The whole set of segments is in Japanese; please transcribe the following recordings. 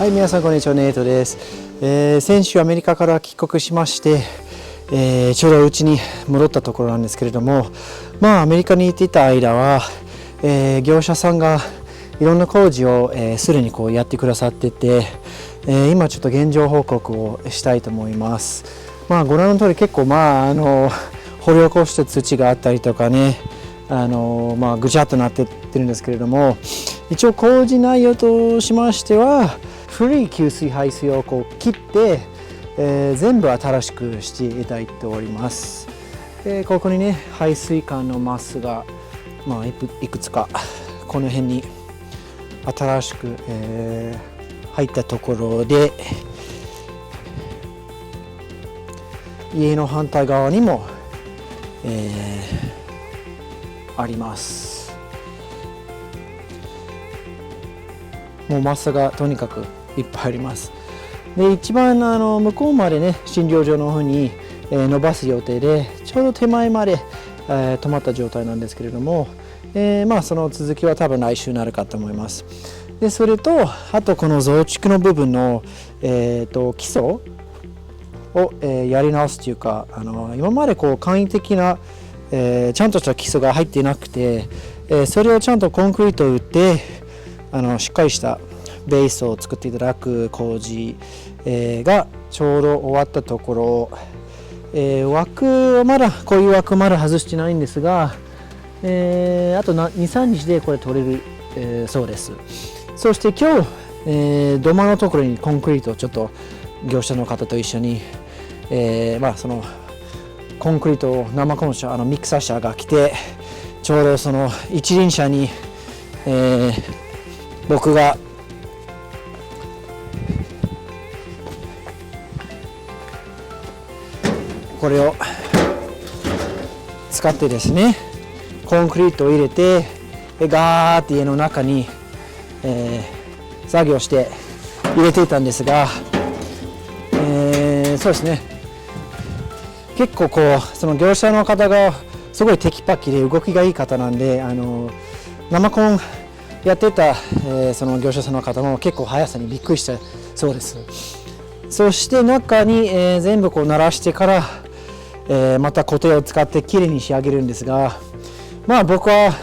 はい、皆さんこんにちは、ネイトです。先週アメリカから帰国しまして、ちょうどうちに戻ったところなんですけれども、アメリカにいていた間は、業者さんがいろんな工事をすでにやってくださってて、今ちょっと現状報告をしたいと思います。ご覧の通り結構掘り起こした土があったりとかね、ぐちゃっとなってってるんですけれども、一応工事内容としましては、古い給水排水を切って、全部新しくしていただいております。ここにね、排水管のマスが、いくつかこの辺に新しく、入ったところで、家の反対側にも、あります。もうマスがとにかくいっぱいあります。で、一番向こうまでね、診療所の方に、伸ばす予定で、ちょうど手前まで、止まった状態なんですけれども、その続きは多分来週になるかと思います。で、それとあとこの増築の部分の、基礎を、やり直すというか、今まで簡易的な、ちゃんとした基礎が入っていなくて、それをちゃんとコンクリートを打ってしっかりしたベースを作っていただく工事、がちょうど終わったところ、枠はこういう枠まだ外してないんですが、あと2、3日でこれ取れる、そうです。そして今日、土間のところにコンクリートをちょっと業者の方と一緒に、そのコンクリートを生コン車ミキサー車が来て、ちょうどその一輪車に、僕がこれを使ってですね、コンクリートを入れてガーって家の中に、作業して入れていたんですが、そうですね、結構その業者の方がすごいテキパキで動きがいい方なんで、生コンやってた、その業者さんの方も結構速さにびっくりしたそうです。そして中に、全部慣らしてから、また固定を使ってきれいに仕上げるんですが、僕は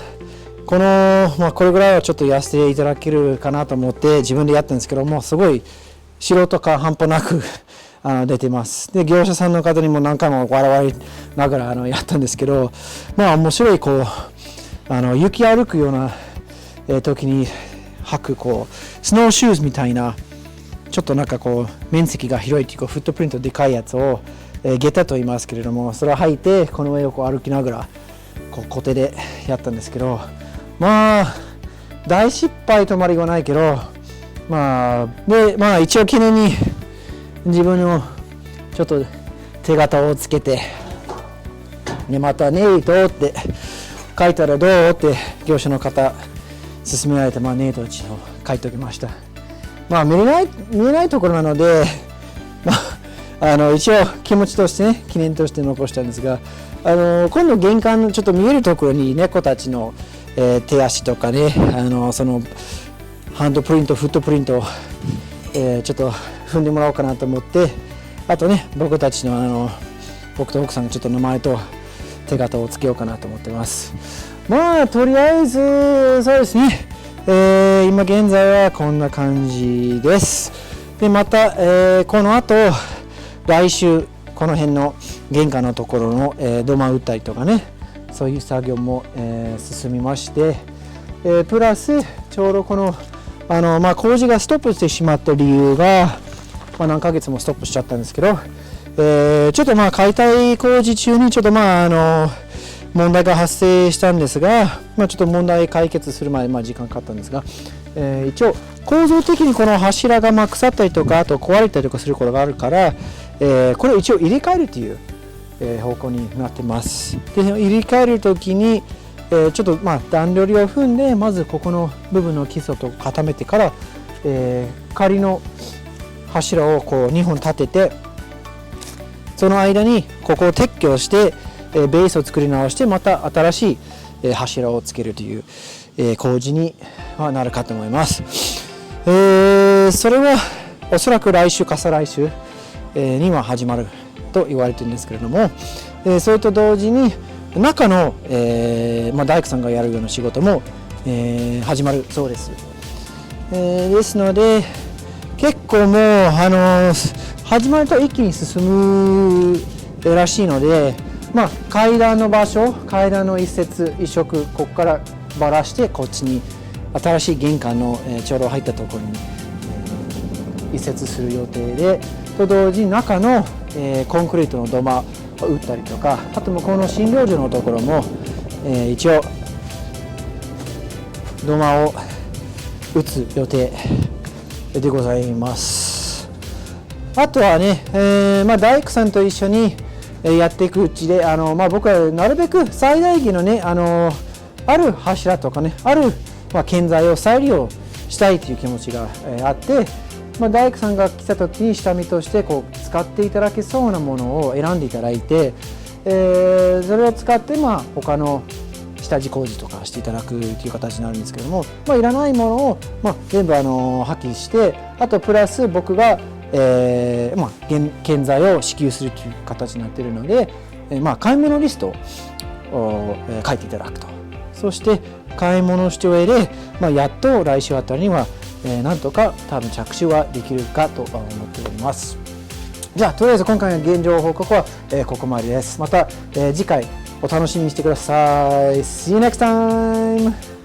これぐらいはちょっとやらせていただけるかなと思って自分でやったんですけども、すごい素人感半端なく出てます。で、業者さんの方にも何回も笑いながらやったんですけど、面白い雪歩くような、時に履くスノーシューズみたいな、ちょっと面積が広いというかフットプリントでかいやつを、ゲタと言いますけれども、それを履いてこの上を歩きながら固定でやったんですけど、大失敗とまで言わないけど、一応記念に自分のちょっと手形をつけて、でまたネイトって書いたらどうって業者の方勧められて、ネイトを書いておきました。見えないところなので、一応気持ちとしてね、記念として残したんですが、今度玄関のちょっと見えるところに猫たちの、手足とかね、そのハンドプリント、フットプリントを、ちょっと踏んでもらおうかなと思って、あとね、僕たちの僕と奥さんのちょっと名前と手形をつけようかなと思ってます。とりあえずそうですね、今現在はこんな感じです。でまた、この後来週この辺の玄関のところの、土間打ったりとかね、そういう作業も、進みまして、プラスちょうどこの工事がストップしてしまった理由が、何ヶ月もストップしちゃったんですけど、ちょっと解体工事中にちょっと問題が発生したんですが、ちょっと問題解決するまで時間かかったんですが、一応構造的にこの柱が腐ったりとか、あと壊れたりとかすることがあるから、これを一応入れ替えるという、方向になってます。で、入れ替えるときに、ちょっと段取りを踏んで、まずここの部分の基礎と固めてから、仮の柱を2本立てて、その間にここを撤去して、ベースを作り直してまた新しい柱をつけるという工事にはなるかと思います。それはおそらく来週か再来週、には始まると言われてるんですけれども、それと同時に中の、大工さんがやるような仕事も、始まるそうです。ですので結構もう始まると一気に進むらしいので、階段の場所、階段の一節一色、ここからばらしてこっちに新しい玄関の、ちょうど入ったところに、移設する予定で、と同時に中の、コンクリートの土間を打ったりとか、あと向こうの診療所のところも、一応土間を打つ予定でございます。あとはね、大工さんと一緒にやっていくうちで、僕はなるべく最大限のね、ある柱とかね、ある、建材を再利用したいという気持ちが、あって、大工さんが来た時に下見としてこう使っていただけそうなものを選んでいただいて、それを使って他の下地工事とかしていただくという形になるんですけども、いらないものを、全部破棄して、あとプラス僕が、建材を支給するという形になっているので、買い物リストを、書いていただくと。そして買い物して終えで、やっと来週あたりには、なんとか多分着手はできるかと思っております。じゃあとりあえず今回の現状報告は、ここまでです。また、次回お楽しみにしてください。See you next time!